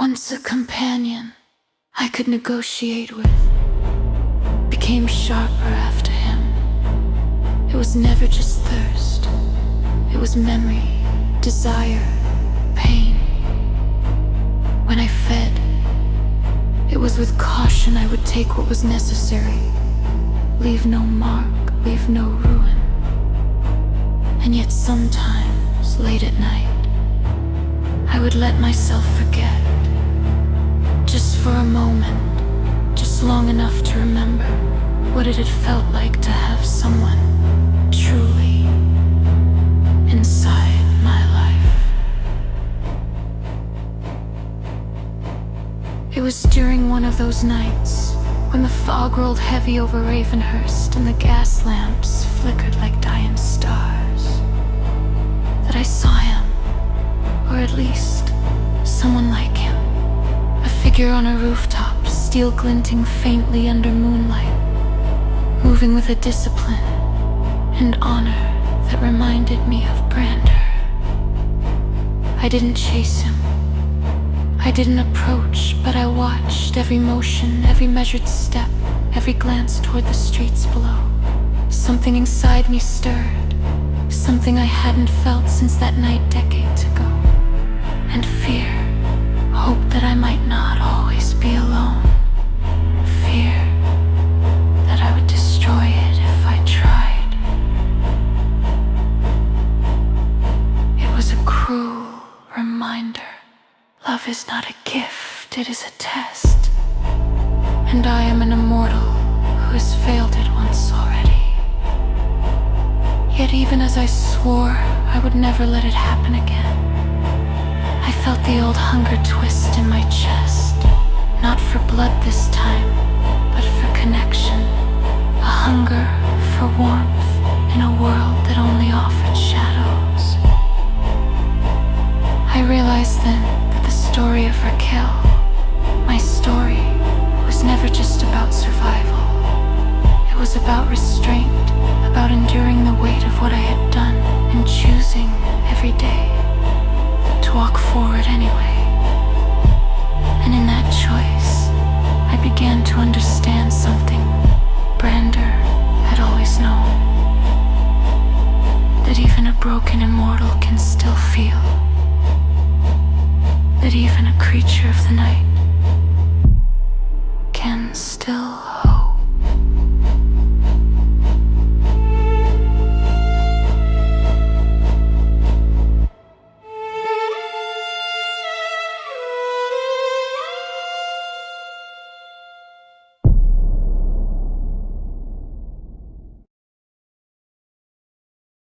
Once a companion I could negotiate with, became sharper after him. It was never just thirst, it was memory, desire, pain. When I fed, it was with caution I would take what was necessary, leave no mark, leave no ruin. And yet sometimes, late at night, I would let myself forget, just for a moment, just long enough to remember what it had felt like to have someone truly inside my life. It was during one of those nights when the fog rolled heavy over Ravenhurst and the gas lamps flickered like dying stars that I saw him, or at least someone like him. A figure on a rooftop, steel glinting faintly under moonlight, moving with a discipline and honor that reminded me of Brander. I didn't chase him, I didn't approach, but I watched every motion, every measured step, every glance toward the streets below. Something inside me stirred, something I hadn't felt since that night decades ago. And fear, hope that I might not always be alone. Fear that I would destroy it if I tried. It was a cruel reminder. Love is not a gift, it is a test. And I am an immortal who has failed it once already. Yet even as I swore I would never let it happen again, I felt the old hunger twist in my chest, not for blood this time, but for connection. A hunger for warmth in a world that only offered shadows. I realized then that the story of Raquel, my story, was never just about survival. It was about restraint, about enduring the weight of what I had done and choosing every day to walk forward anyway. And in that choice, I began to understand something Brander had always known, that even a broken immortal can still feel, that even a creature of the night can still hope.